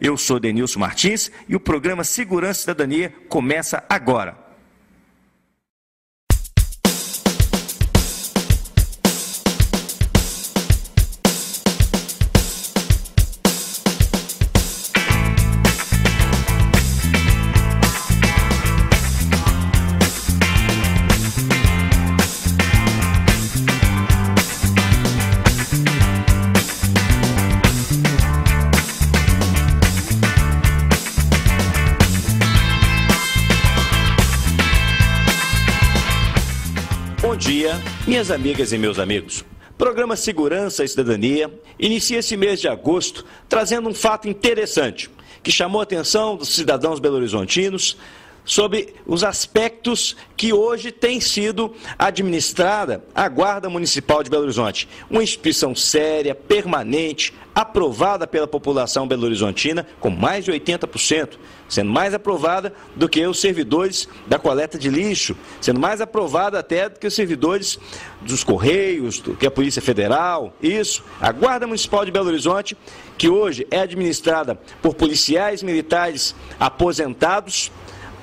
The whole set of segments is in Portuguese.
Eu sou Denilson Martins e o programa Segurança e Cidadania começa agora. Bom dia, minhas amigas e meus amigos. Programa Segurança e Cidadania inicia esse mês de agosto trazendo um fato interessante que chamou a atenção dos cidadãos belo-horizontinos sobre os aspectos que hoje tem sido administrada a Guarda Municipal de Belo Horizonte. Uma instituição séria, permanente, aprovada pela população belo-horizontina com mais de 80%, sendo mais aprovada do que os servidores da coleta de lixo, sendo mais aprovada até do que os servidores dos Correios, do que a Polícia Federal, isso. A Guarda Municipal de Belo Horizonte, que hoje é administrada por policiais militares aposentados,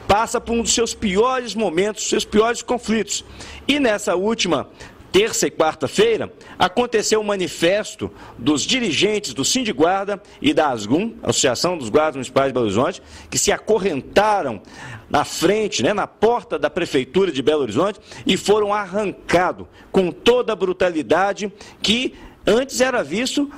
passa por um dos seus piores momentos, seus piores conflitos. E nessa última terça e quarta-feira, aconteceu um manifesto dos dirigentes do Sindiguarda e da ASGUM, Associação dos Guardas Municipais de Belo Horizonte, que se acorrentaram na frente, na porta da Prefeitura de Belo Horizonte e foram arrancados com toda a brutalidade que antes era visto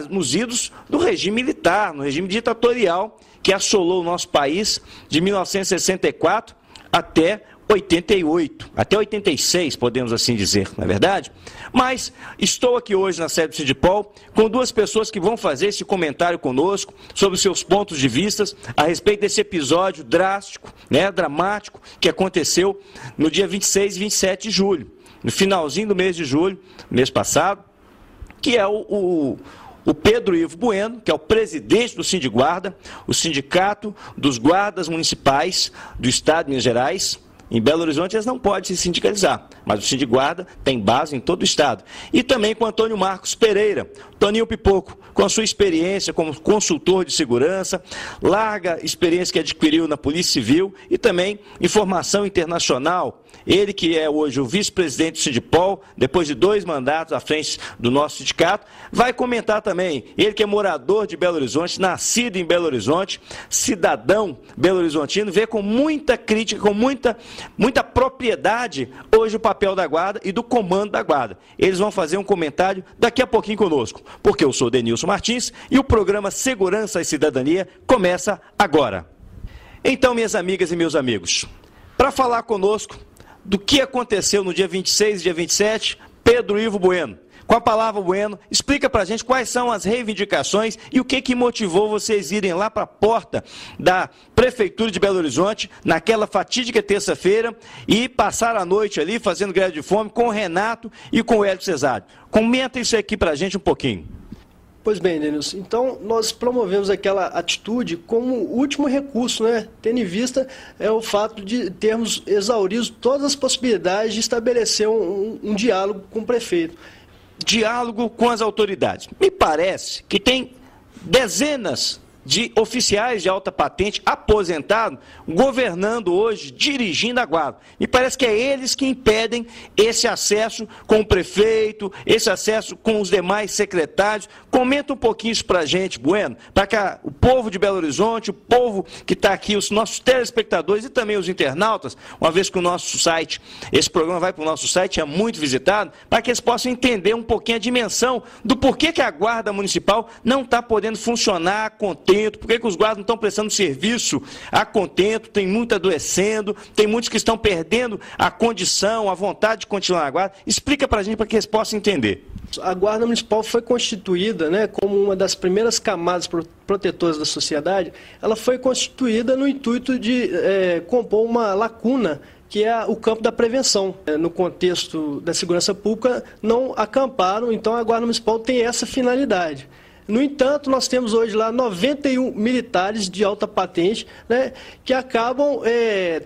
nos idos do regime militar, no regime ditatorial, que assolou o nosso país de 1964 até 88, até 86, podemos assim dizer, não é verdade? Mas estou aqui hoje na sede do Sindipol com duas pessoas que vão fazer esse comentário conosco sobre os seus pontos de vista a respeito desse episódio drástico, dramático, que aconteceu no dia 26 e 27 de julho, no finalzinho do mês de julho, mês passado, que é o Pedro Ivo Bueno, que é o presidente do Sindiguarda, o Sindicato dos Guardas Municipais do Estado de Minas Gerais. Em Belo Horizonte eles não podem se sindicalizar, mas o Sindiguarda tem base em todo o Estado. E também com Antônio Marcos Pereira, Toninho Pipoco, com a sua experiência como consultor de segurança, larga experiência que adquiriu na Polícia Civil e também em formação internacional. Ele que é hoje o vice-presidente do Sindipol, depois de 2 mandatos à frente do nosso sindicato, vai comentar também, ele que é morador de Belo Horizonte, nascido em Belo Horizonte, cidadão belo-horizontino, vê com muita crítica, com muita propriedade hoje o papel da Guarda e do comando da Guarda. Eles vão fazer um comentário daqui a pouquinho conosco, porque eu sou Denilson Martins e o programa Segurança e Cidadania começa agora. Então, minhas amigas e meus amigos, para falar conosco do que aconteceu no dia 26 e dia 27, Pedro Ivo Bueno. Com a palavra, Bueno, explica para a gente quais são as reivindicações e o que motivou vocês irem lá para a porta da Prefeitura de Belo Horizonte, naquela fatídica terça-feira, e passar a noite ali fazendo greve de fome com o Renato e com o Hélio Cesário. Comenta isso aqui para a gente um pouquinho. Pois bem, Denilson, então nós promovemos aquela atitude como último recurso, tendo em vista o fato de termos exaurido todas as possibilidades de estabelecer um diálogo com o prefeito. Diálogo com as autoridades. Me parece que tem dezenas de oficiais de alta patente aposentados governando hoje, dirigindo a Guarda. Me parece que é eles que impedem esse acesso com o prefeito, esse acesso com os demais secretários. Comenta um pouquinho isso para a gente, Bueno, para que o povo de Belo Horizonte, o povo que está aqui, os nossos telespectadores e também os internautas, uma vez que o nosso site, esse programa vai para o nosso site, é muito visitado, para que eles possam entender um pouquinho a dimensão do porquê que a Guarda Municipal não está podendo funcionar a contento, por que os guardas não estão prestando serviço a contento, tem muito adoecendo, tem muitos que estão perdendo a condição, a vontade de continuar na Guarda. Explica para a gente, para que eles possam entender. A Guarda Municipal foi constituída como uma das primeiras camadas protetoras da sociedade. Ela foi constituída no intuito de compor uma lacuna, que é o campo da prevenção. No contexto da segurança pública, não acamparam, então a Guarda Municipal tem essa finalidade. No entanto, nós temos hoje lá 91 militares de alta patente, né, que acabam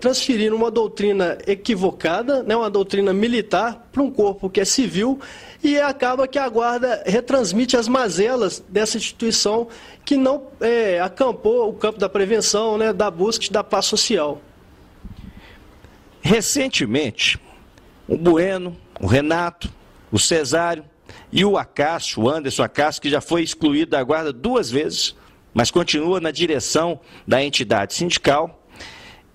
transferindo uma doutrina equivocada, né, uma doutrina militar, para um corpo que é civil, e acaba que a Guarda retransmite as mazelas dessa instituição que não acampou o campo da prevenção, né, da busca e da paz social. Recentemente, o Bueno, o Renato, o Cesário e o Acácio, o Anderson Acácio, que já foi excluído da Guarda 2 vezes, mas continua na direção da entidade sindical,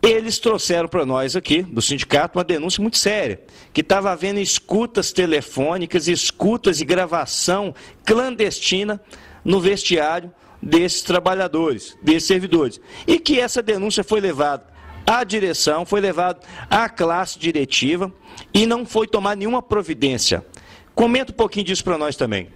eles trouxeram para nós aqui, do sindicato, uma denúncia muito séria, que estava havendo escutas telefônicas, escutas e gravação clandestina no vestiário desses trabalhadores, desses servidores, e que essa denúncia foi levada à direção, foi levada à classe diretiva e não foi tomar nenhuma providência. Comenta um pouquinho disso para nós também.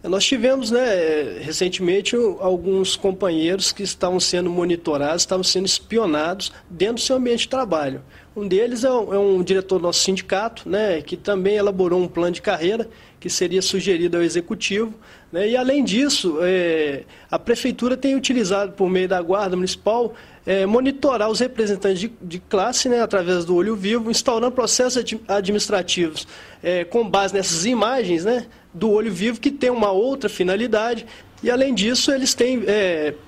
Nós tivemos, né, recentemente, alguns companheiros que estavam sendo monitorados, estavam sendo espionados dentro do seu ambiente de trabalho. Um deles é um diretor do nosso sindicato, né, que também elaborou um plano de carreira que seria sugerido ao executivo, né, e além disso, a prefeitura tem utilizado, por meio da Guarda Municipal, monitorar os representantes de classe, né, através do olho vivo, instaurando processos administrativos com base nessas imagens, né, do olho vivo, que tem uma outra finalidade. E, além disso, eles têm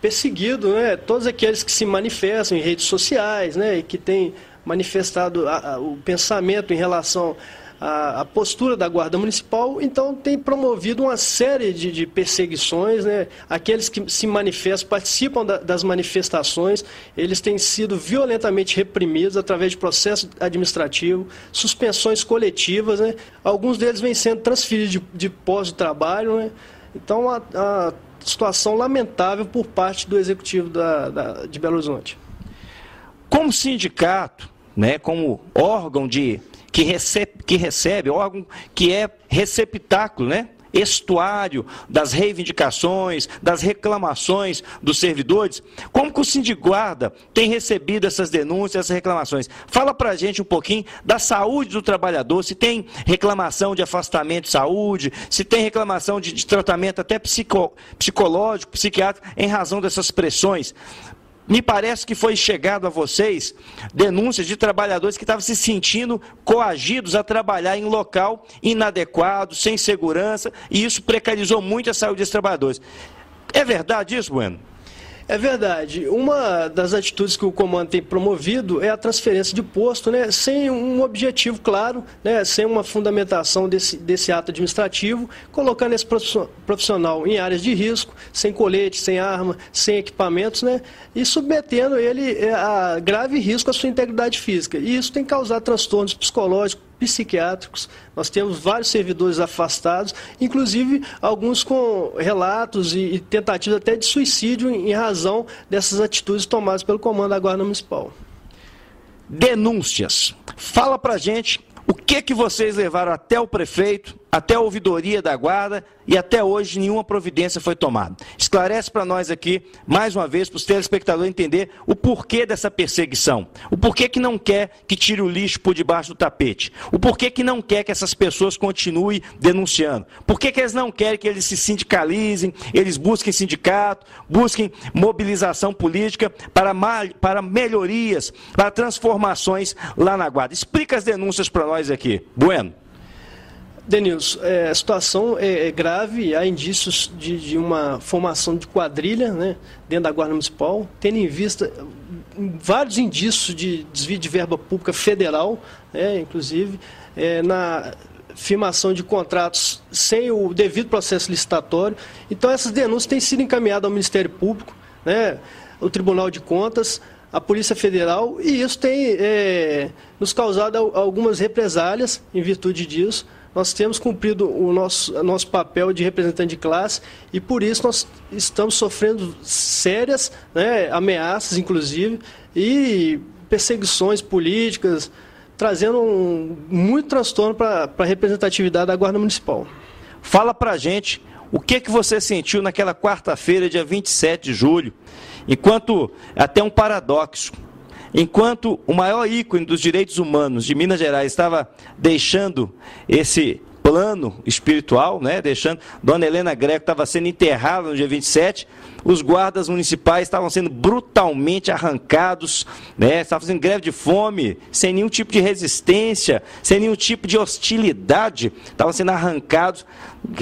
perseguido, né, todos aqueles que se manifestam em redes sociais, né, e que têm manifestado o pensamento em relação à postura da Guarda Municipal. Então, tem promovido uma série de perseguições, né? Aqueles que se manifestam, participam das manifestações, eles têm sido violentamente reprimidos através de processo administrativo, suspensões coletivas, né? Alguns deles vêm sendo transferidos de pós de trabalho, né? Então, a situação lamentável por parte do Executivo de Belo Horizonte. Como sindicato, né, como órgão que recebe, órgão que é receptáculo, né, estuário das reivindicações, das reclamações dos servidores, como que o Sindiguarda tem recebido essas denúncias, essas reclamações? Fala para a gente um pouquinho da saúde do trabalhador, se tem reclamação de afastamento de saúde, se tem reclamação de tratamento até psicológico, psiquiátrico, em razão dessas pressões. Me parece que foi chegado a vocês denúncias de trabalhadores que estavam se sentindo coagidos a trabalhar em local inadequado, sem segurança, e isso precarizou muito a saúde dos trabalhadores. É verdade isso, Bueno? É verdade. Uma das atitudes que o comando tem promovido é a transferência de posto, né, sem um objetivo claro, né, sem uma fundamentação desse ato administrativo, colocando esse profissional em áreas de risco, sem colete, sem arma, sem equipamentos, né, e submetendo ele a grave risco à sua integridade física. E isso tem causado transtornos psicológicos, psiquiátricos. Nós temos vários servidores afastados, inclusive alguns com relatos e tentativas até de suicídio em razão dessas atitudes tomadas pelo comando da Guarda Municipal. Denúncias. Fala pra gente o que vocês levaram até o prefeito, até a ouvidoria da Guarda, e até hoje nenhuma providência foi tomada. Esclarece para nós aqui, mais uma vez, para os telespectadores entender o porquê dessa perseguição. O porquê que não quer que tire o lixo por debaixo do tapete. O porquê que não quer que essas pessoas continuem denunciando. Por que eles não querem que eles se sindicalizem, eles busquem sindicato, busquem mobilização política para melhorias, para transformações lá na Guarda. Explica as denúncias para nós aqui. Bueno. Denilson, a situação é grave, há indícios de uma formação de quadrilha, né, dentro da Guarda Municipal, tendo em vista vários indícios de desvio de verba pública federal, né, inclusive na firmação de contratos sem o devido processo licitatório. Então, essas denúncias têm sido encaminhadas ao Ministério Público, né, ao Tribunal de Contas, à Polícia Federal, e isso tem nos causado algumas represálias em virtude disso. Nós temos cumprido o nosso papel de representante de classe e, por isso, nós estamos sofrendo sérias, né, ameaças, inclusive, e perseguições políticas, trazendo muito transtorno para a representatividade da Guarda Municipal. Fala para a gente o que você sentiu naquela quarta-feira, dia 27 de julho, enquanto, até um paradoxo, enquanto o maior ícone dos direitos humanos de Minas Gerais estava deixando esse plano espiritual, né? Deixando Dona Helena Greco estava sendo enterrada no dia 27, os guardas municipais estavam sendo brutalmente arrancados, né? Estavam fazendo greve de fome, sem nenhum tipo de resistência, sem nenhum tipo de hostilidade, estavam sendo arrancados,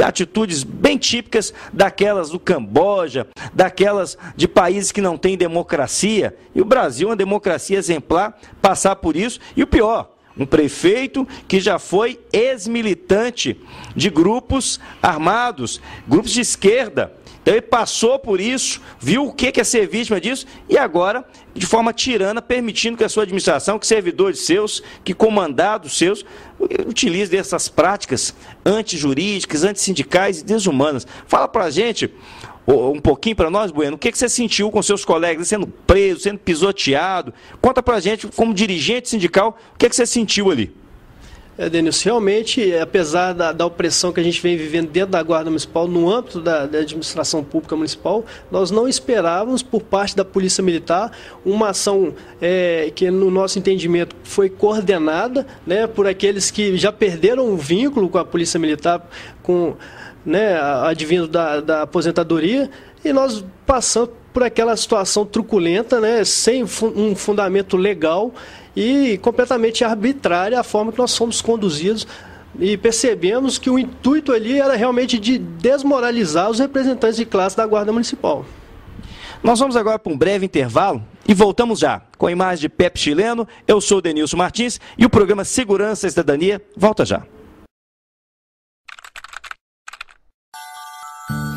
atitudes bem típicas daquelas do Camboja, daquelas de países que não têm democracia, e o Brasil, uma democracia exemplar, passar por isso, e o pior, um prefeito que já foi ex-militante de grupos armados, grupos de esquerda. Então ele passou por isso, viu o que é ser vítima disso e agora, de forma tirana, permitindo que a sua administração, que servidores seus, que comandados seus, utilize dessas práticas antijurídicas, antissindicais e desumanas. Fala para a gente, um pouquinho para nós, Bueno, o que você sentiu com seus colegas sendo preso, sendo pisoteado? Conta para a gente, como dirigente sindical, o que você sentiu ali? Denilson, realmente, apesar da opressão que a gente vem vivendo dentro da Guarda Municipal, no âmbito da administração pública municipal, nós não esperávamos, por parte da Polícia Militar, uma ação que, no nosso entendimento, foi coordenada, né, por aqueles que já perderam o vínculo com a Polícia Militar, advindo da aposentadoria, e nós passamos por aquela situação truculenta, né, sem um fundamento legal, e completamente arbitrária a forma que nós fomos conduzidos, e percebemos que o intuito ali era realmente de desmoralizar os representantes de classe da Guarda Municipal. Nós vamos agora para um breve intervalo e voltamos já com a imagem de Pepe Chileno. Eu sou o Denilson Martins e o programa Segurança e Cidadania volta já.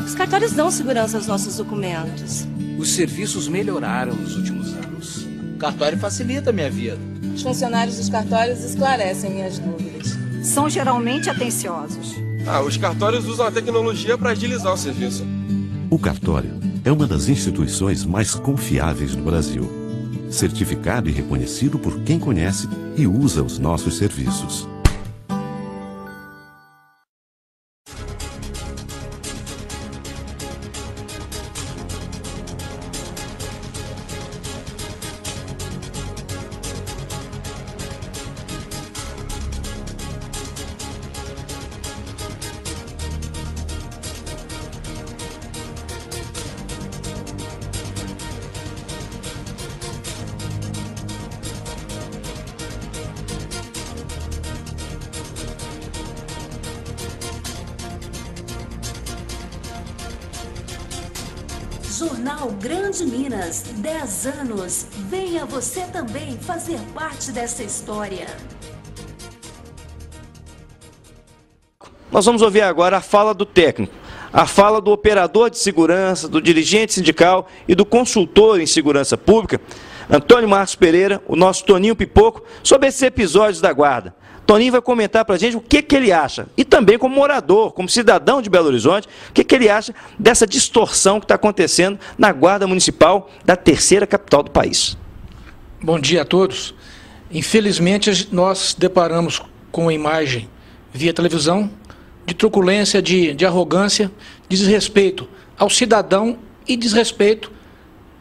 Os cartórios dão segurança aos nossos documentos. Os serviços melhoraram nos últimos anos. O cartório facilita a minha vida. Os funcionários dos cartórios esclarecem minhas dúvidas. São geralmente atenciosos. Os cartórios usam a tecnologia para agilizar o serviço. O cartório é uma das instituições mais confiáveis do Brasil. Certificado e reconhecido por quem conhece e usa os nossos serviços. Jornal Grande Minas, 10 anos. Venha você também fazer parte dessa história. Nós vamos ouvir agora a fala do técnico, a fala do operador de segurança, do dirigente sindical e do consultor em segurança pública, Antônio Marcos Pereira, o nosso Toninho Pipoco, sobre esses episódios da Guarda. Toninho vai comentar para a gente o que ele acha, e também como morador, como cidadão de Belo Horizonte, o que ele acha dessa distorção que está acontecendo na Guarda Municipal da terceira capital do país. Bom dia a todos. Infelizmente, nós deparamos com a imagem via televisão de truculência, de arrogância, de desrespeito ao cidadão e desrespeito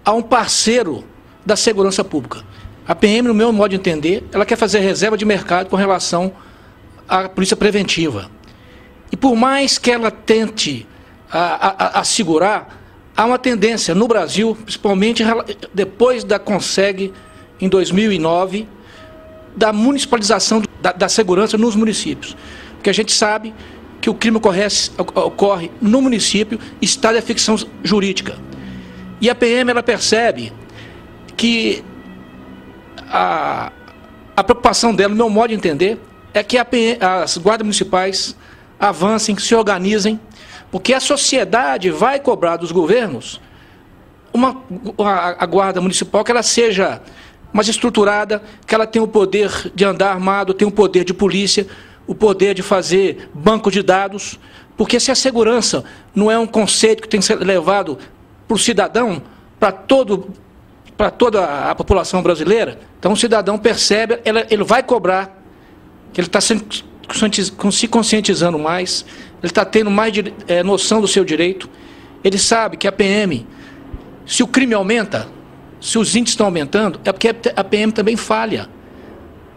a um parceiro da segurança pública. A PM, no meu modo de entender, ela quer fazer reserva de mercado com relação à polícia preventiva. E por mais que ela tente assegurar, há uma tendência no Brasil, principalmente depois da CONSEG, em 2009, da municipalização da segurança nos municípios. Porque a gente sabe que o crime ocorre no município, está de ficção jurídica. E a PM, ela percebe que a preocupação dela, no meu modo de entender, é que as guardas municipais avancem, que se organizem, porque a sociedade vai cobrar dos governos a guarda municipal que ela seja mais estruturada, que ela tenha o poder de andar armado, tenha o poder de polícia, o poder de fazer banco de dados, porque se a segurança não é um conceito que tem que ser levado para o cidadão, para toda a população brasileira, então o cidadão percebe, ele vai cobrar, que ele está se conscientizando mais, ele está tendo mais noção do seu direito, ele sabe que a PM, se o crime aumenta, se os índices estão aumentando, é porque a PM também falha.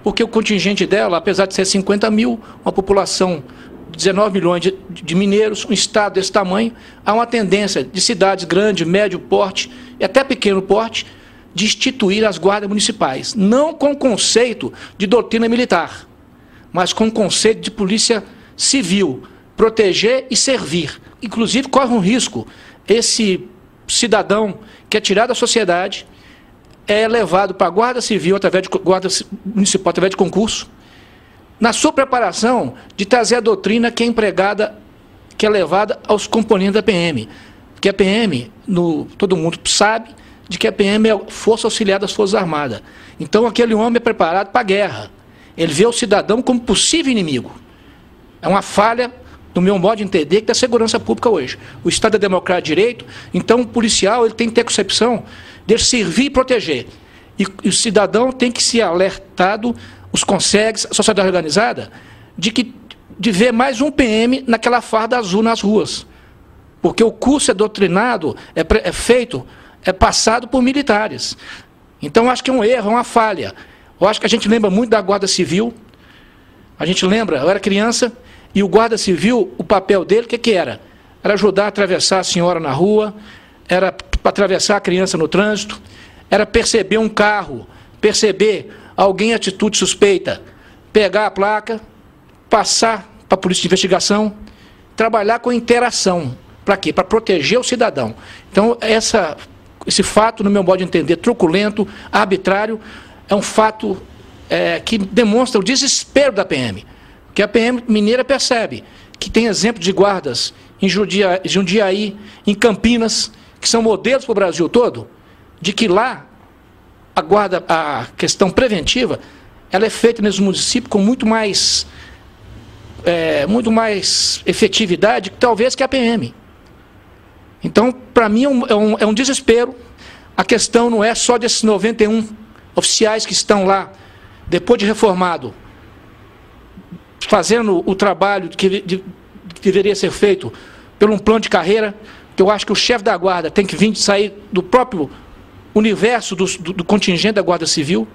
Porque o contingente dela, apesar de ser 50 mil, uma população 19 milhões de mineiros, um estado desse tamanho, há uma tendência de cidades grande, médio porte e até pequeno porte de instituir as guardas municipais, não com o conceito de doutrina militar, mas com o conceito de polícia civil, proteger e servir. Inclusive, corre um risco, esse cidadão que é tirado da sociedade é levado para a guarda civil, através de guarda municipal, através de concurso, na sua preparação de trazer a doutrina que é empregada, que é levada aos componentes da PM. Porque a PM, todo mundo sabe, de que a PM é a Força Auxiliar das Forças Armadas. Então, aquele homem é preparado para a guerra. Ele vê o cidadão como possível inimigo. É uma falha, no meu modo de entender, que da segurança pública hoje. O Estado é democrático de direito, então o policial ele tem que ter concepção de servir e proteger. E o cidadão tem que ser alertado, os consegues, a sociedade organizada, de ver mais um PM naquela farda azul nas ruas. Porque o curso é doutrinado, é passado por militares. Então, acho que é um erro, é uma falha. Eu acho que a gente lembra muito da Guarda Civil. A gente lembra, eu era criança, e o Guarda Civil, o papel dele, o que era? Era ajudar a atravessar a senhora na rua, era para atravessar a criança no trânsito, era perceber um carro, perceber alguém em atitude suspeita, pegar a placa, passar para a polícia de investigação, trabalhar com interação. Para quê? Para proteger o cidadão. Então, esse fato, no meu modo de entender, truculento, arbitrário, é um fato que demonstra o desespero da PM. Que a PM mineira percebe que tem exemplo de guardas em Jundiaí, em Campinas, que são modelos para o Brasil todo, de que lá a questão preventiva, ela é feita nesse município com muito mais efetividade, talvez, que a PM. Então, para mim, é um desespero. A questão não é só desses 91 oficiais que estão lá, depois de reformado, fazendo o trabalho que deveria ser feito por um plano de carreira, que eu acho que o chefe da guarda tem que sair do próprio universo do contingente da Guarda Civil.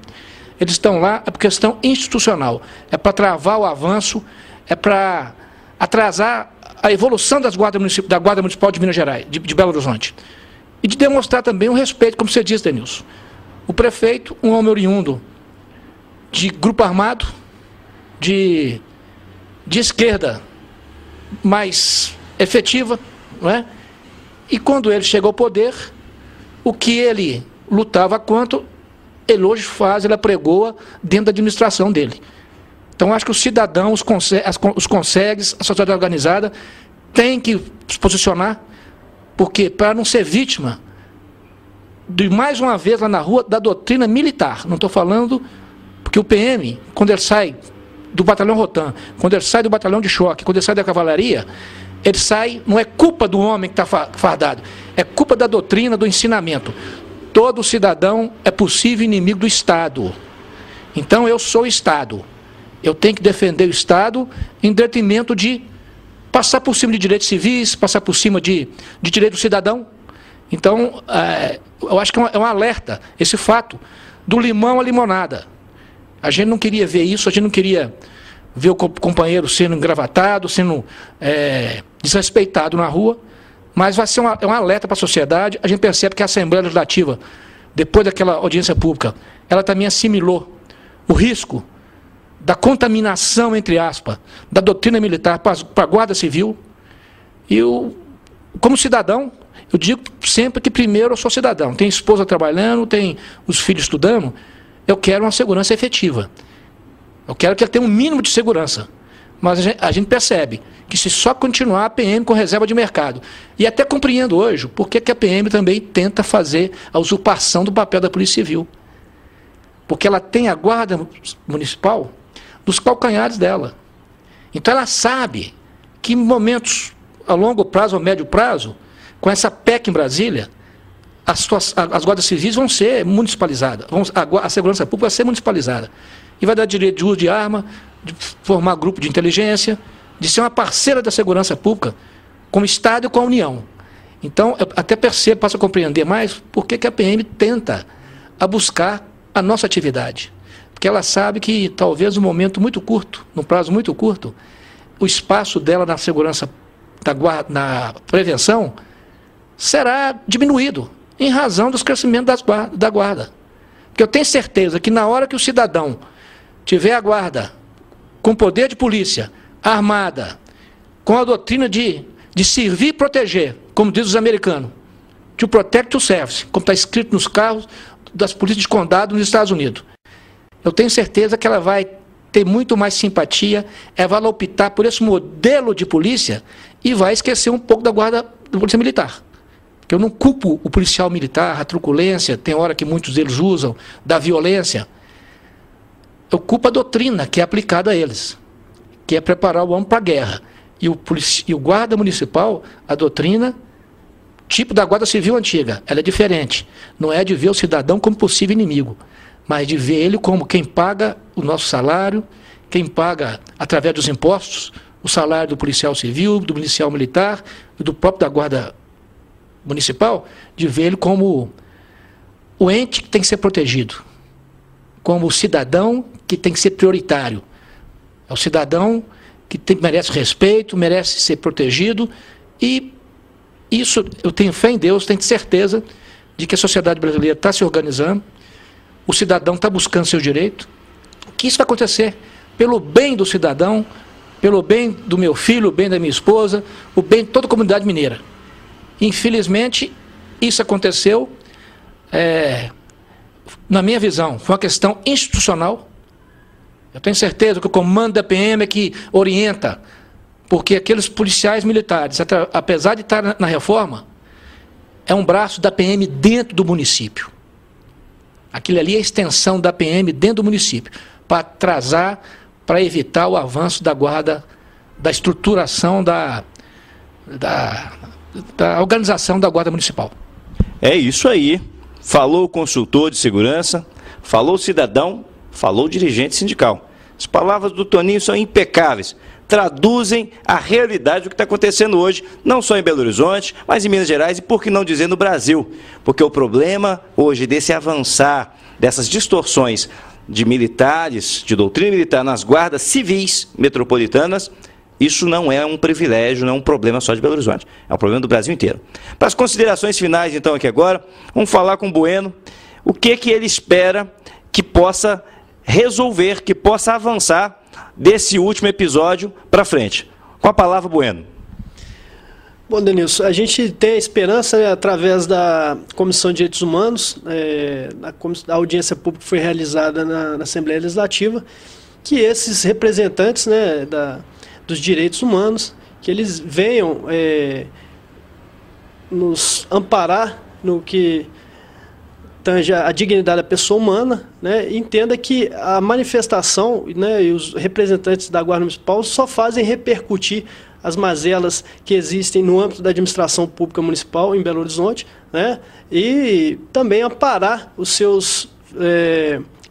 Eles estão lá, é por questão institucional, é para travar o avanço, é para atrasar a evolução da Guarda Municipal de Minas Gerais, de Belo Horizonte. E de demonstrar também um respeito, como você disse, Denilson. O prefeito, um homem oriundo de grupo armado, de esquerda mais efetiva, não é? E quando ele chega ao poder, o que ele lutava quanto, ele hoje faz, ele apregoa dentro da administração dele. Então, acho que o cidadão, os consegues, a sociedade organizada, tem que se posicionar, porque para não ser vítima, de mais uma vez lá na rua, da doutrina militar. Não estou falando, porque o PM, quando ele sai do batalhão Rotan, quando ele sai do batalhão de choque, quando ele sai da cavalaria, ele sai, não é culpa do homem que está fardado, é culpa da doutrina, do ensinamento. Todo cidadão é possível inimigo do Estado. Então, eu sou o Estado. Eu tenho que defender o Estado em detrimento de passar por cima de direitos civis, passar por cima de direito do cidadão. Então, eu acho que é um alerta, esse fato, do limão à limonada. A gente não queria ver isso, a gente não queria ver o companheiro sendo engravatado, sendo desrespeitado na rua, mas vai ser um alerta para a sociedade. A gente percebe que a Assembleia Legislativa, depois daquela audiência pública, ela também assimilou o risco da contaminação, entre aspas, da doutrina militar para a Guarda Civil. E como cidadão, eu digo sempre que primeiro eu sou cidadão. Tem esposa trabalhando, tem os filhos estudando, eu quero uma segurança efetiva. Eu quero que ele tenha um mínimo de segurança. Mas a gente percebe que se só continuar a PM com reserva de mercado, e até compreendo hoje por que a PM também tenta fazer a usurpação do papel da Polícia Civil. Porque ela tem a Guarda Municipal dos calcanhares dela. Então ela sabe que em momentos a longo prazo ou médio prazo, com essa PEC em Brasília, as guardas civis vão ser municipalizadas, a segurança pública vai ser municipalizada. E vai dar direito de uso de arma, de formar grupo de inteligência, de ser uma parceira da segurança pública com o Estado e com a União. Então, eu até percebo, passo a compreender mais por que a PM tenta buscar a nossa atividade. Porque ela sabe que talvez um momento muito curto, num prazo muito curto, o espaço dela na segurança da guarda, na prevenção, será diminuído em razão dos crescimentos da guarda. Porque eu tenho certeza que na hora que o cidadão tiver a guarda com poder de polícia, armada, com a doutrina de servir e proteger, como diz os americanos, to protect to serve, como está escrito nos carros das polícias de condado nos Estados Unidos. Eu tenho certeza que ela vai ter muito mais simpatia, ela vai optar por esse modelo de polícia e vai esquecer um pouco da guarda da polícia militar. Porque eu não culpo o policial militar, a truculência, tem hora que muitos deles usam, da violência. Eu culpo a doutrina que é aplicada a eles, que é preparar o homem para a guerra. E o guarda municipal, a doutrina, tipo da guarda civil antiga, ela é diferente. Não é de ver o cidadão como possível inimigo, mas de ver ele como quem paga o nosso salário, quem paga, através dos impostos, o salário do policial civil, do policial militar, do próprio da guarda municipal, de ver ele como o ente que tem que ser protegido, como o cidadão que tem que ser prioritário. É o cidadão que merece respeito, merece ser protegido, e isso eu tenho fé em Deus, tenho certeza de que a sociedade brasileira está se organizando, o cidadão está buscando seu direito, que isso vai acontecer pelo bem do cidadão, pelo bem do meu filho, o bem da minha esposa, o bem de toda a comunidade mineira. Infelizmente, isso aconteceu, na minha visão, foi uma questão institucional. Eu tenho certeza que o comando da PM é que orienta, porque aqueles policiais militares, apesar de estar na reforma, é um braço da PM dentro do município. Aquilo ali é a extensão da PM dentro do município, para atrasar, para evitar o avanço da guarda, da estruturação da organização da guarda municipal. É isso aí. Falou o consultor de segurança, falou o cidadão, falou o dirigente sindical. As palavras do Toninho são impecáveis, traduzem a realidade do que está acontecendo hoje, não só em Belo Horizonte, mas em Minas Gerais e, por que não dizer, no Brasil. Porque o problema hoje desse avançar, dessas distorções de militares, de doutrina militar nas guardas civis metropolitanas, isso não é um privilégio, não é um problema só de Belo Horizonte, é um problema do Brasil inteiro. Para as considerações finais, então, aqui agora, vamos falar com o Bueno, o que ele espera que possa resolver, que possa avançar desse último episódio para frente. Com a palavra, Bueno. Bom, Denilson, a gente tem a esperança, né, através da Comissão de Direitos Humanos, a audiência pública que foi realizada na Assembleia Legislativa, que esses representantes, né, dos direitos humanos, que eles venham nos amparar no que tange a dignidade da pessoa humana, né, e entenda que a manifestação, né, e os representantes da Guarda Municipal só fazem repercutir as mazelas que existem no âmbito da administração pública municipal em Belo Horizonte, né, e também amparar os seus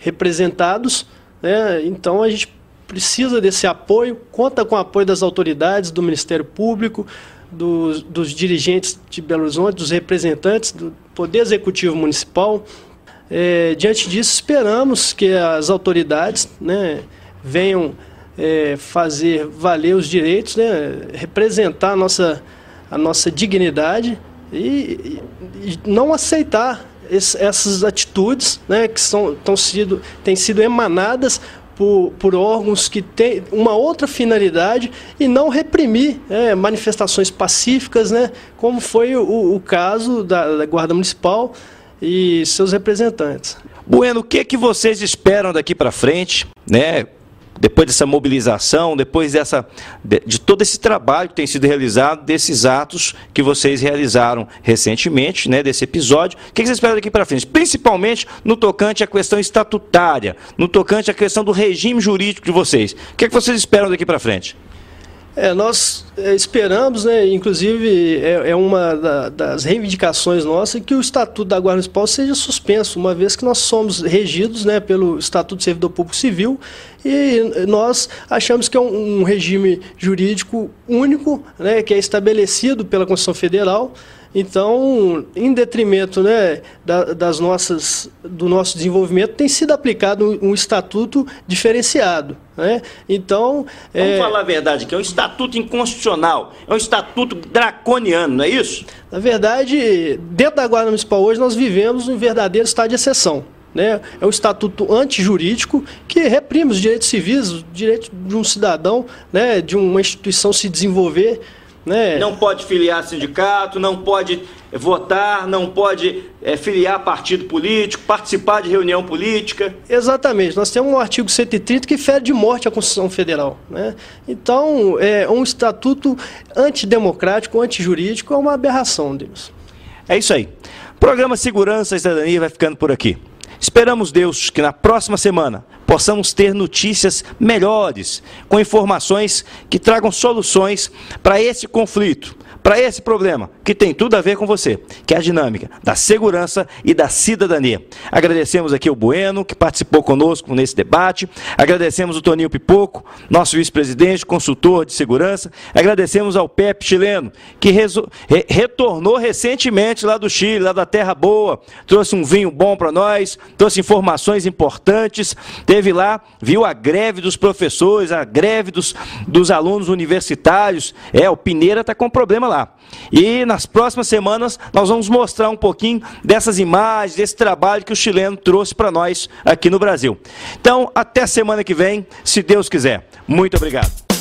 representados, né. Então a gente precisa desse apoio, conta com o apoio das autoridades, do Ministério Público, dos dirigentes de Belo Horizonte, dos representantes do Poder Executivo Municipal. Diante disso, esperamos que as autoridades, né, venham fazer valer os direitos, né, representar a nossa dignidade e não aceitar essas atitudes, né, que têm sido emanadas por órgãos que têm uma outra finalidade e não reprimir manifestações pacíficas, né, como foi o caso da Guarda Municipal e seus representantes. Bueno, o que vocês esperam daqui para frente, né? Depois dessa mobilização, depois de todo esse trabalho que tem sido realizado, desses atos que vocês realizaram recentemente, né, desse episódio, o que vocês esperam daqui para frente? Principalmente no tocante à questão estatutária, no tocante à questão do regime jurídico de vocês. O que vocês esperam daqui para frente? Nós esperamos, né, inclusive uma das reivindicações nossas, que o Estatuto da Guarda Municipal seja suspenso, uma vez que nós somos regidos, né, pelo Estatuto do Servidor Público Civil, e nós achamos que é um regime jurídico único, né, que é estabelecido pela Constituição Federal, Então, em detrimento, né, do nosso desenvolvimento, tem sido aplicado um estatuto diferenciado, né? Então, vamos falar a verdade, que é um estatuto inconstitucional, é um estatuto draconiano, não é isso? Na verdade, dentro da Guarda Municipal hoje nós vivemos um verdadeiro estado de exceção. Né? É um estatuto antijurídico que reprime os direitos civis, o direito de um cidadão, né, de uma instituição se desenvolver. Né? Não pode filiar sindicato, não pode votar, não pode filiar partido político, participar de reunião política. Exatamente. Nós temos um artigo 130 que fere de morte a Constituição Federal. Né? Então, um estatuto antidemocrático, antijurídico, é uma aberração, Deus. É isso aí. O programa Segurança e Cidadania vai ficando por aqui. Esperamos, Deus, que na próxima semana possamos ter notícias melhores, com informações que tragam soluções para esse conflito, para esse problema, que tem tudo a ver com você, que é a dinâmica da segurança e da cidadania. Agradecemos aqui ao Bueno, que participou conosco nesse debate, agradecemos o Toninho Pipoco, nosso vice-presidente, consultor de segurança, agradecemos ao Pepe chileno, que retornou recentemente lá do Chile, lá da Terra Boa, trouxe um vinho bom para nós, trouxe informações importantes, teve lá, viu a greve dos professores, a greve dos alunos universitários, o Pineira está com problema lá. E nas próximas semanas nós vamos mostrar um pouquinho dessas imagens, desse trabalho que o chileno trouxe para nós aqui no Brasil. Então, até semana que vem, se Deus quiser. Muito obrigado.